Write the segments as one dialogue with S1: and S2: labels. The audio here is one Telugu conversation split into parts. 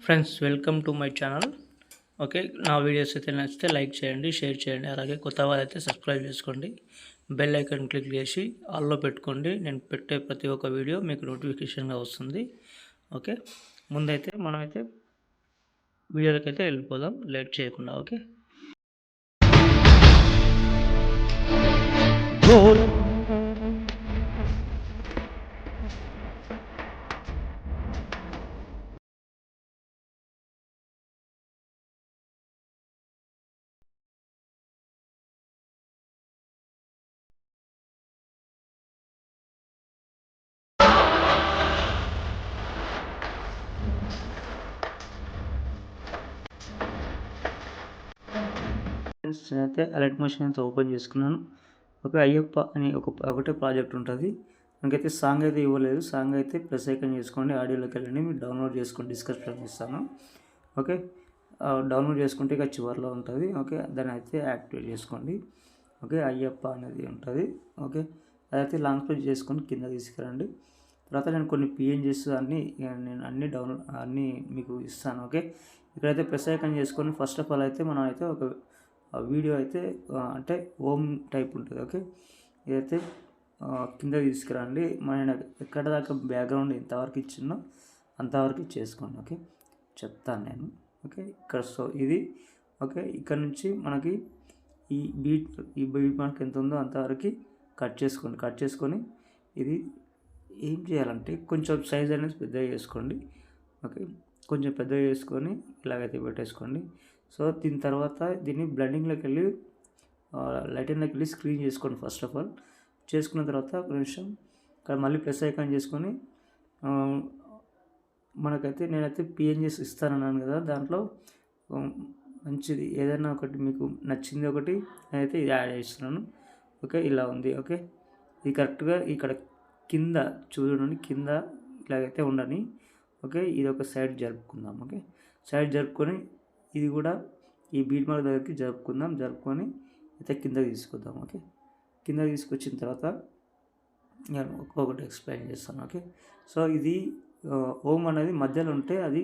S1: Friends welcome to my channel. Okay, నా వీడియోస్ అయితే నచ్చితే లైక్ చేయండి, షేర్ చేయండి, అలాగే కొత్త వారైతే సబ్స్క్రైబ్ చేసుకోండి. బెల్ ఐకాన్ క్లిక్ చేసి ఆల్లో పెట్టుకోండి. నేను పెట్టే ప్రతి ఒక్క వీడియో మీకు నోటిఫికేషన్గా వస్తుంది. ఓకే, ముందైతే మనమైతే వీడియోలోకి అయితే వెళ్ళిపోదాం లేట్ చేయకుండా. ఓకే, ఫ్రెండ్స్ నేనైతే అలర్ట్ మోషన్ అయితే ఓపెన్ చేసుకున్నాను. ఒక అయ్యప్ప అని ఒకటే ప్రాజెక్ట్ ఉంటుంది. నాకైతే సాంగ్ అయితే ఇవ్వలేదు. సాంగ్ అయితే ప్రెస్ ఐకాన్ చేసుకోండి, ఆడియోలోకి వెళ్ళండి, మీరు డౌన్లోడ్ చేసుకోండి, డిస్క్రిప్షన్ ఇస్తాను. ఓకే, డౌన్లోడ్ చేసుకుంటే ఇక చివరిలో ఉంటుంది. ఓకే, దాన్ని అయితే యాక్టివేట్ చేసుకోండి. ఓకే, అయ్యప్ప అనేది ఉంటుంది. ఓకే, అదైతే లాంగ్ ప్రెస్ చేసుకొని కింద తీసుకురండి. తర్వాత నేను కొన్ని పిఎన్జీస్ నేను అన్నీ మీకు ఇస్తాను. ఓకే, ఇక్కడైతే ప్రెస్ ఐకాన్ చేసుకొని ఫస్ట్ ఆఫ్ ఆల్ అయితే మనం అయితే ఒక వీడియో అయితే అంటే హోమ్ టైప్ ఉంటుంది. ఓకే, ఇదైతే కింద తీసుకురండి. మన ఎక్కడ దాకా బ్యాక్గ్రౌండ్ ఎంతవరకు ఇచ్చిందో అంతవరకు చేసుకోండి. ఓకే, చెప్తాను నేను. ఓకే, ఇక్కడ ఇది. ఓకే, ఇక్కడ నుంచి మనకి ఈ బీట్ మార్క్ ఎంత ఉందో అంతవరకు కట్ చేసుకొని ఇది ఏం చేయాలంటే కొంచెం సైజ్ అనేది పెద్దగా చేసుకోండి. ఓకే, కొంచెం పెద్దగా చేసుకొని ఇలాగైతే పెట్టేసుకోండి. సో దీని తర్వాత దీన్ని బ్లెండింగ్లోకి వెళ్ళి లైటింగ్లోకి వెళ్ళి స్క్రీన్ చేసుకోండి. ఫస్ట్ ఆఫ్ ఆల్ చేసుకున్న తర్వాత ఒక నిమిషం ఇక్కడ మళ్ళీ ప్రెస్ ఐకాన్ చేసుకొని మనకైతే నేనైతే పిఎన్జీస్ ఇస్తానన్నాను కదా, దాంట్లో మంచిది ఏదైనా ఒకటి మీకు నచ్చింది ఒకటి నేనైతే ఇది యాడ్ చేస్తున్నాను. ఓకే, ఇలా ఉంది. ఓకే, ఇది కరెక్ట్గా ఇక్కడ కింద చూడండి, కింద ఇలాగైతే ఉండని. ఓకే, ఇది ఒక సైడ్ జరుపుకుందాం. ఓకే, సైడ్ జరుపుకొని ఇది కూడా ఈ బీట్ మార్క్ దగ్గరికి జరుపుకొని అయితే కింద తీసుకొద్దాం. ఓకే, కింద తీసుకొచ్చిన తర్వాత నేను ఒక్కొక్కటి ఎక్స్ప్లెయిన్ చేస్తాను. ఓకే, సో ఇది ఓం అనేది మధ్యలో ఉంటే అది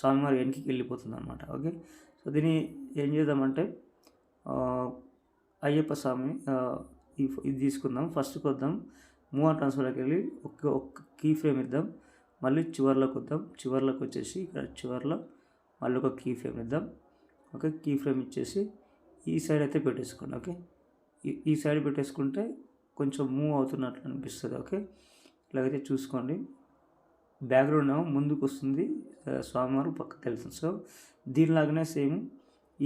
S1: స్వామివారి వెనక్కి వెళ్ళిపోతుంది అనమాట. ఓకే, సో దీన్ని ఏం చేద్దామంటే అయ్యప్ప స్వామి ఇది తీసుకుందాం. ఫస్ట్కి వద్దాం, మూవ్ ఆన్ ట్రాన్స్ఫర్లోకి వెళ్ళి ఒక్క కీ ఫ్రేమ్ ఇద్దాం. మళ్ళీ చివర్లోకి వచ్చేసి ఇక్కడ చివర్లో మళ్ళీ ఒక కీ ఫ్రేమ్ ఇద్దాం. ఓకే, కీ ఫ్రేమ్ ఇచ్చేసి ఈ సైడ్ అయితే పెట్టేసుకోండి. ఓకే, ఈ సైడ్ పెట్టేసుకుంటే కొంచెం మూవ్ అవుతున్నట్లు అనిపిస్తుంది. ఓకే, ఇలాగైతే చూసుకోండి. బ్యాక్గ్రౌండ్ ఏమో ముందుకు వస్తుంది, స్వామివారు పక్కకి వెళ్తుంది. సో దీనిలాగానే సేమ్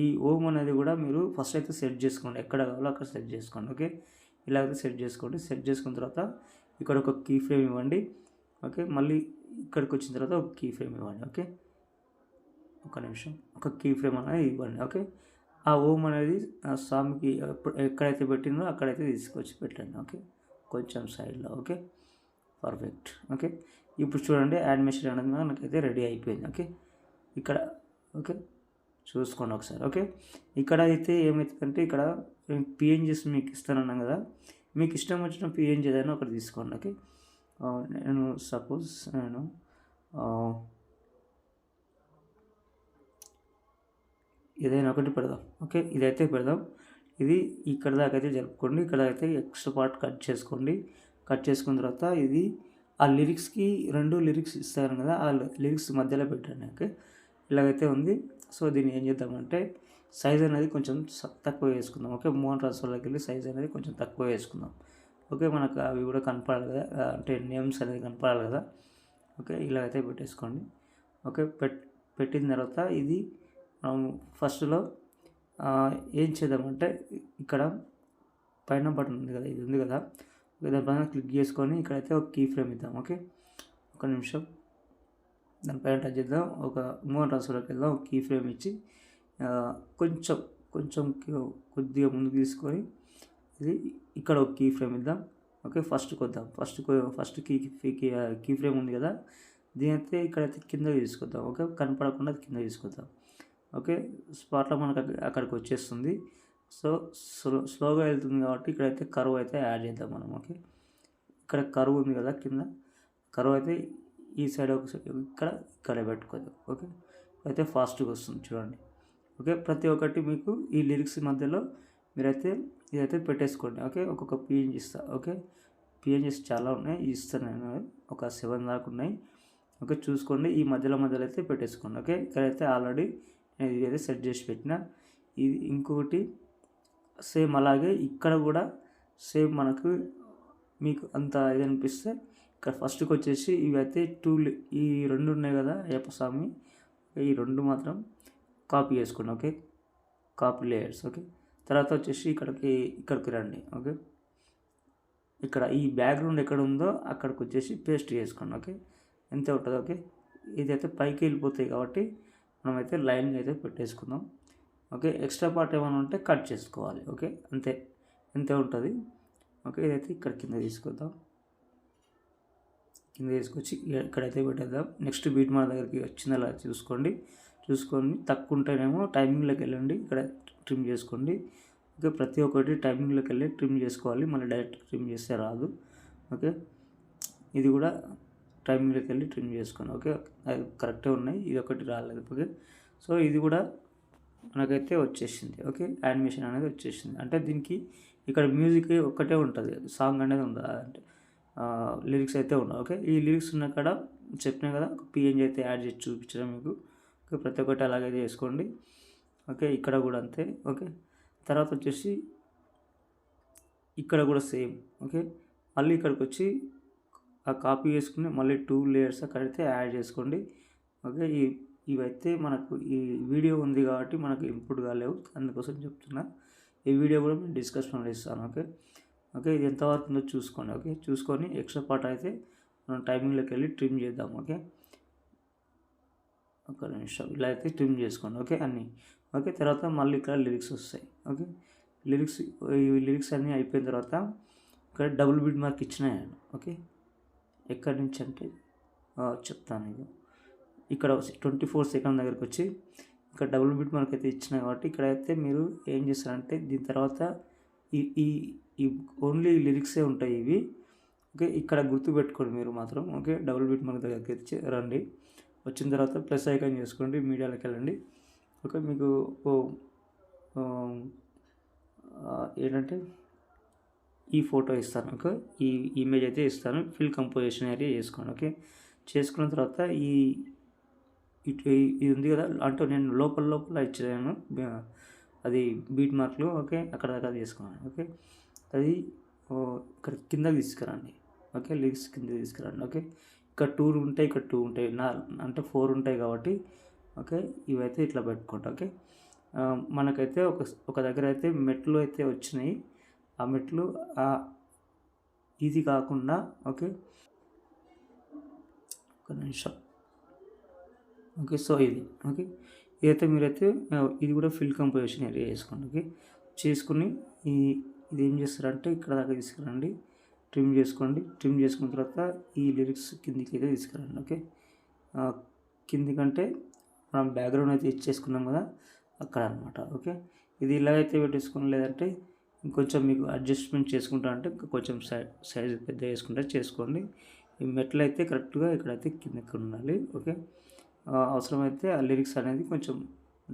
S1: ఈ ఓం అనేది కూడా మీరు ఫస్ట్ అయితే సెట్ చేసుకోండి, ఎక్కడ కావాలో అక్కడ సెట్ చేసుకోండి. ఓకే, ఇలాగైతే సెట్ చేసుకున్న తర్వాత ఇక్కడ ఒక కీ ఫ్రేమ్ ఇవ్వండి. ఓకే, మళ్ళీ ఇక్కడికి వచ్చిన తర్వాత ఒక కీ ఫ్రేమ్ ఇవ్వండి. ఓకే, ఒక నిమిషం, ఒక కీ ఫ్రేమ్ అనేది ఇవ్వండి. ఓకే, ఆ ఓం అనేది స్వామికి ఎక్కడైతే పెట్టిందో అక్కడైతే తీసుకొచ్చి పెట్టండి. ఓకే, కొంచెం సైడ్లో. Okay, perfect. ఓకే, ఇప్పుడు చూడండి యానిమేషన్ అనేది నాకైతే రెడీ అయిపోయింది. ఓకే, ఇక్కడ ఓకే చూసుకోండి ఒకసారి. ఓకే, ఇక్కడ అయితే ఏమవుతుందంటే ఇక్కడ పిఎన్జీస్ మీకు ఇస్తానన్నాను కదా, మీకు ఇష్టం వచ్చిన పిఎన్జీ ఏదైనా ఒకటి తీసుకోండి. ఓకే, నేను సపోజ్ ఏదైనా ఒకటి పెడదాం. ఓకే, ఇదైతే పెడదాం. ఇది ఇక్కడ దాకా అయితే జరుపుకోండి. ఇక్కడ అయితే ఎక్స్ట్రా పార్ట్ కట్ చేసుకున్న తర్వాత ఇది ఆ లిరిక్స్కి 2 లిరిక్స్ ఇస్తాను కదా, ఆ లిరిక్స్ మధ్యలో పెట్టండి. ఓకే, ఇలాగైతే ఉంది. సో దీన్ని ఏం చేద్దామంటే సైజ్ అనేది కొంచెం తక్కువ వేసుకుందాం. ఓకే, మూవ్ ఆన్ ట్రాన్స్ఫర్లోకి వెళ్ళి సైజ్ అనేది కొంచెం తక్కువ వేసుకుందాం. ఓకే, మనకు అవి కూడా కనపడాలి కదా, అంటే నేమ్స్ అనేది కనపడాలి కదా. ఓకే, ఇలాగైతే పెట్టేసుకోండి. ఓకే, పెట్టిన తర్వాత ఇది మనం ఫస్ట్లో ఏం చేద్దామంటే ఇక్కడ పైన బటన్ ఉంది కదా, ఇది ఉంది కదా, దానిపైన క్లిక్ చేసుకొని ఇక్కడైతే ఒక కీ ఫ్రేమ్ ఇద్దాం. ఓకే, ఒక నిమిషం, దానిపైన టచ్ చేద్దాం. ఒక మూవ్ ఆన్ ట్రాన్స్ఫర్లోకి వెళ్దాం. ఒక కీ ఫ్రేమ్ ఇచ్చి కొంచెం కొద్దిగా ముందుకు తీసుకొని ఇది ఇక్కడ ఒక కీ ఫ్రేమ్ ఇద్దాం. ఓకే, ఫస్ట్కి వద్దాం. ఫస్ట్ కీ ఫ్రేమ్ ఉంది కదా, దీనైతే ఇక్కడైతే కింద తీసుకొద్దాం. ఓకే, కనపడకుండా కింద తీసుకొద్దాం. ఓకే, స్పాట్లో మనకు అక్కడికి వచ్చేస్తుంది. సో స్లోగా వెళ్తుంది కాబట్టి ఇక్కడైతే కర్వ్ అయితే యాడ్ చేద్దాం మనం. ఓకే, ఇక్కడ కర్వ్ ఉంది కదా, కింద కర్వ్ అయితే ఈ సైడ్ ఇక్కడ పెట్టుకోదు. ఓకే, అయితే ఫాస్ట్గా వస్తుంది చూడండి. ఓకే, ప్రతి ఒక్కటి మీకు ఈ లిరిక్స్ మధ్యలో మీరైతే ఇదైతే పెట్టేసుకోండి. ఓకే, ఒక్కొక్క పిఎన్జీ ఇస్తా. ఓకే, పిఎన్జీస్ చాలా ఉన్నాయి, ఇస్తాను నేను ఒక 7 దాకా ఉన్నాయి. ఓకే, చూసుకోండి. ఈ మధ్యలో అయితే పెట్టేసుకోండి. ఓకే, ఇక్కడైతే ఆల్రెడీ నేను ఇదైతే సెట్ చేసి పెట్టిన. ఇది ఇంకొకటి సేమ్ అలాగే ఇక్కడ కూడా సేమ్ మనకు మీకు అంత ఇది అనిపిస్తే ఇక్కడ ఫస్ట్కి వచ్చేసి ఇవైతే ఈ 2 ఉన్నాయి కదా అయ్యప్ప స్వామి, ఈ 2 మాత్రం కాపీ చేసుకోండి. Okay, copy layers. ఓకే, తర్వాత వచ్చేసి ఇక్కడికి రండి. ఓకే, ఇక్కడ ఈ బ్యాక్గ్రౌండ్ ఎక్కడ ఉందో అక్కడికి వచ్చేసి పేస్ట్ చేసుకోండి. ఓకే, ఎంత ఉంటుంది. ఓకే, ఇదైతే పైకి వెళ్ళిపోతాయి కాబట్టి మనమైతే లైన్గా అయితే పెట్టేసుకుందాం. ఓకే, ఎక్స్ట్రా పార్ట్ ఏమైనా ఉంటే కట్ చేసుకోవాలి. ఓకే, అంతే ఉంటుంది. ఓకే, ఇదైతే ఇక్కడ కింద తీసుకొద్దాం. కింద తీసుకొచ్చి ఇక్కడైతే పెట్టేద్దాం. నెక్స్ట్ బీట్ మన దగ్గరికి వచ్చిందలా చూసుకొని తక్కువ ఉంటేనేమో టైమింగ్లోకి వెళ్ళండి, ఇక్కడ ట్రిమ్ చేసుకోండి. ఓకే, ప్రతి ఒక్కటి టైమింగ్లోకి వెళ్ళి ట్రిమ్ చేసుకోవాలి, మళ్ళీ డైరెక్ట్ ట్రిమ్ చేస్తే రాదు. ఓకే, ఇది కూడా టైమింగ్లోకి వెళ్ళి ట్రిమ్ చేసుకోండి. ఓకే, అది కరెక్టే ఉన్నాయి, ఇది ఒకటి రాలేదు. ఓకే, సో ఇది కూడా మనకైతే వచ్చేసింది. ఓకే, యానిమేషన్ అనేది వచ్చేసింది. అంటే దీనికి ఇక్కడ మ్యూజిక్ ఒక్కటే ఉంటుంది, సాంగ్ అనేది ఉండదు, అంటే లిరిక్స్ అయితే ఉండవు. ఓకే, ఈ లిరిక్స్ ఉన్న కాడ చెప్పినా కదా పిఎన్జీ అయితే యాడ్ చేసి చూపించడం మీకు. ఓకే, ప్రతి ఒక్కటి అలాగే చేసుకోండి. ఓకే, ఇక్కడ కూడా అంతే. ఓకే, తర్వాత వచ్చేసి ఇక్కడ కూడా సేమ్. ఓకే, మళ్ళీ ఇక్కడికి వచ్చి ఆ కాపీ చేసుకుని మళ్ళీ 2 లేయర్స్ అక్కడైతే యాడ్ చేసుకోండి. ఓకే, ఇవైతే మనకు ఈ వీడియో ఉంది కాబట్టి మనకు ఇన్పుట్ కాలేవు, అందుకోసం చెప్తున్నా. ఈ వీడియో కూడా నేను డిస్కషన్లో ఇస్తాను. ఓకే, ఇది ఎంతవరకు ఉందో చూసుకోండి. ఓకే, చూసుకొని ఎక్స్ట్రా పార్ట్ అయితే మనం టైమింగ్లోకి వెళ్ళి ట్రిమ్ చేద్దాం. ఓకే, ఒక నిమిషం ఇలా అయితే ట్రిమ్ చేసుకోండి. ఓకే, అన్నీ ఓకే. తర్వాత మళ్ళీ ఇక్కడ లిరిక్స్ వస్తాయి. ఓకే, ఈ లిరిక్స్ అన్నీ అయిపోయిన తర్వాత ఇక్కడ డబుల్ బీట్ మార్క్ ఇచ్చినాయండి. ఓకే, ఎక్కడి నుంచి అంటే చెప్తాను. ఇది ఇక్కడ 24 సెకండ్ దగ్గరికి వచ్చి ఇక్కడ డబుల్ బీట్ మార్క్ అయితే ఇచ్చినాయి కాబట్టి ఇక్కడైతే మీరు ఏం చేస్తారంటే దీని తర్వాత ఈ ఓన్లీ లిరిక్సే ఉంటాయి ఇవి. ఓకే, ఇక్కడ గుర్తుపెట్టుకోండి మీరు మాత్రం. ఓకే, డబుల్ బీట్ మార్క్ దగ్గరికి వచ్చి రండి. వచ్చిన తర్వాత ప్లస్ ఐకాన్ చేసుకోండి, మీడియాలోకి వెళ్ళండి. ఓకే, మీకు ఏంటంటే ఈ ఫోటో ఇస్తాను. ఓకే, ఈ ఇమేజ్ అయితే ఇస్తాను, ఫిల్ కంపోజిషన్ ఏరియా చేసుకోండి. ఓకే, చేసుకున్న తర్వాత ఇది ఉంది కదా, అంటే నేను లోపల ఇచ్చాను అది బీట్ మార్క్లు. ఓకే, అక్కడ దాకా తీసుకున్నాను. ఓకే, అది ఇక్కడ కిందకి తీసుకురండి. ఓకే, లిరిక్స్ కింద తీసుకురండి. ఓకే, ఇక్కడ 2 ఉంటాయి, ఇక్కడ 2 ఉంటాయి, అంటే 4 ఉంటాయి కాబట్టి ఓకే, ఇవైతే ఇట్లా పెట్టుకోండి. ఓకే, మనకైతే ఒక దగ్గర అయితే మెట్లు అయితే వచ్చినాయి. ఆ మెట్లు ఇది కాకుండా ఓకే, ఒక నిమిషం. ఓకే, సో ఇది ఓకే, ఇదైతే మీరైతే ఇది కూడా ఫిల్ కంపోజిషన్ ఏరియా చేసుకోండి. ఓకే, చేసుకుని ఇది ఏం చేస్తారంటే ఇక్కడ దాకా తీసుకురండి, ట్రిమ్ చేసుకోండి. ట్రిమ్ చేసుకున్న తర్వాత ఈ లిరిక్స్ కిందికి అయితే తీసుకురండి. ఓకే, కిందికంటే మనం బ్యాక్గ్రౌండ్ అయితే ఇచ్చేసుకున్నాం కదా అక్కడ అనమాట. ఓకే, ఇది ఇలా అయితే పెట్టేసుకుని, లేదంటే ఇంకొంచెం మీకు అడ్జస్ట్మెంట్ చేసుకుంటా అంటే కొంచెం సైజ్ పెద్ద చేసుకుంటే చేసుకోండి. ఈ మెట్లు అయితే కరెక్ట్గా ఇక్కడైతే కిందకి ఉండాలి. ఓకే, అవసరమైతే ఆ లిరిక్స్ అనేది కొంచెం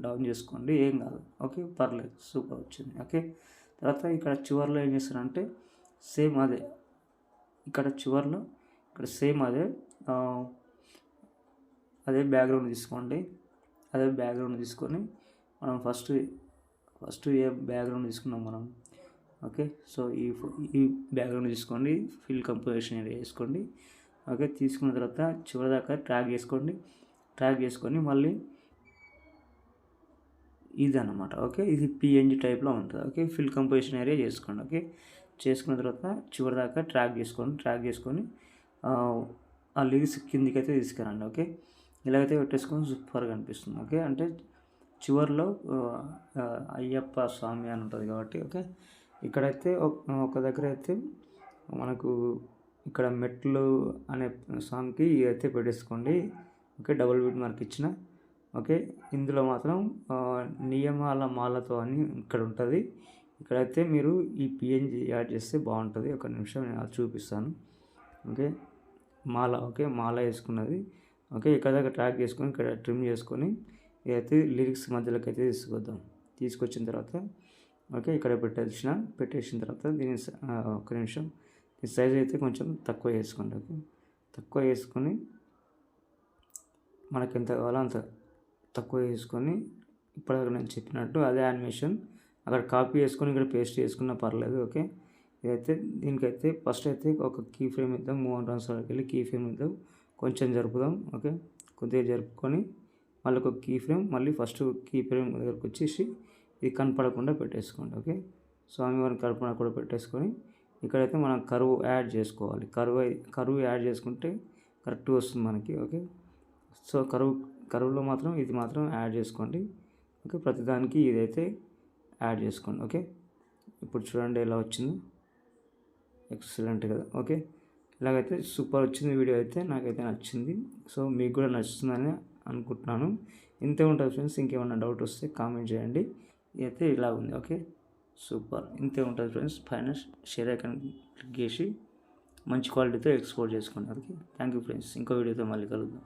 S1: డౌన్ చేసుకోండి, ఏం కాదు. ఓకే, పర్లేదు, సూపర్ వచ్చింది. ఓకే, తర్వాత ఇక్కడ చివర్లో ఏం చేస్తారంటే సేమ్ అదే, ఇక్కడ చివర్లో ఇక్కడ సేమ్ అదే బ్యాక్గ్రౌండ్ తీసుకోండి. అదే బ్యాక్గ్రౌండ్ తీసుకొని మనం ఫస్ట్ ఏ బ్యాక్గ్రౌండ్ తీసుకున్నాం మనం. ఓకే, సో ఈ బ్యాక్గ్రౌండ్ తీసుకోండి, ఫిల్ కంపోజిషన్ ఏరియా వేసుకోండి. ఓకే, తీసుకున్న తర్వాత చివరి దాకా ట్రాక్ చేసుకొని మళ్ళీ ఇది అన్నమాట. ఓకే, ఇది పిఎన్జీ టైప్లో ఉంటుంది. ఓకే, ఫిల్ కంపోజిషన్ ఏరియా చేసుకోండి. ఓకే, చేసుకున్న తర్వాత చివరి దాకా ట్రాక్ చేసుకొని ఆ లిరిక్స్ కిందికి అయితే తీసుకురండి. ఓకే, ఇలాగైతే పెట్టేసుకొని సూపర్గా అనిపిస్తుంది. ఓకే, అంటే చివరిలో అయ్యప్ప స్వామి అని ఉంటుంది కాబట్టి. ఓకే, ఇక్కడైతే ఒక దగ్గర అయితే మనకు ఇక్కడ మెట్లు అనే సాంగ్కి అయితే పెట్టేసుకోండి. ఓకే, డబుల్ బీట్ మార్క్ ఇచ్చిన. ఓకే, ఇందులో మాత్రం నియమాల మాలతో అని ఇక్కడ ఉంటుంది. ఇక్కడైతే మీరు ఈ పిఎన్జీ యాడ్ చేస్తే బాగుంటుంది. ఒక నిమిషం నేను అది చూపిస్తాను. ఓకే, మాల ఓకే, మాల వేసుకున్నది ఓకే. ఇక్కడ దాకా ట్రాక్ చేసుకొని ఇక్కడ ట్రిమ్ చేసుకొని ఇదైతే లిరిక్స్ మధ్యలోకి అయితే తీసుకొచ్చిన తర్వాత ఓకే ఇక్కడ పెట్టేసిన తర్వాత దీని ఒక్క నిమిషం ఈ సైజ్ అయితే కొంచెం తక్కువ వేసుకోండి ఓకే. తక్కువ వేసుకొని మనకి ఎంత కావాలో అంత తక్కువ వేసుకొని ఇప్పటిదాకా నేను చెప్పినట్టు అదే యానిమేషన్ అక్కడ కాపీ చేసుకొని ఇక్కడ పేస్ట్ చేసుకున్నా పర్లేదు ఓకే. ఇదైతే దీనికైతే ఫస్ట్ అయితే ఒక కీ ఫ్రేమ్ ఇద్దాం, మూవ్ ఆన్ ట్రాన్స్ఫర్కి వెళ్ళి కీ ఫ్రేమ్ ఇద్దాం, కొంచెం జరుపుదాం ఓకే. కొద్దిగా జరుపుకొని మళ్ళీ ఒక కీ ఫ్రేమ్, మళ్ళీ ఫస్ట్ కీ ఫ్రేమ్ దగ్గరకు వచ్చేసి ఇది కనపడకుండా పెట్టేసుకోండి ఓకే. స్వామివారిని కనపడకుండా పెట్టేసుకొని ఇక్కడైతే మనం కరువు యాడ్ చేసుకోవాలి. కరువు యాడ్ చేసుకుంటే కరెక్ట్గా వస్తుంది మనకి ఓకే. సో కరువులో మాత్రం ఇది మాత్రం యాడ్ చేసుకోండి ఓకే. ప్రతిదానికి ఇదైతే యాడ్ చేసుకోండి ఓకే. ఇప్పుడు చూడండి ఎలా వచ్చింది, ఎక్సలెంట్ కదా ఓకే. ఇలాగైతే సూపర్ వచ్చింది వీడియో అయితే, నాకైతే నచ్చింది. సో మీకు కూడా నచ్చుతుందని అనుకుంటున్నాను. ఇంతే ఉంటుంది ఫ్రెండ్స్. ఇంకేమైనా డౌట్ వస్తే కామెంట్ చేయండి. ఇదైతే ఇలా ఉంది ఓకే, సూపర్. ఇంతే ఉంటుంది ఫ్రెండ్స్. పైన షేర్ ఐకాన్ క్లిక్ చేసి మంచి క్వాలిటీతో ఎక్స్పోర్ట్ చేసుకోండి ఓకే. Thank you friends. ఇంకో వీడియోతో మళ్ళీ కలుద్దాం.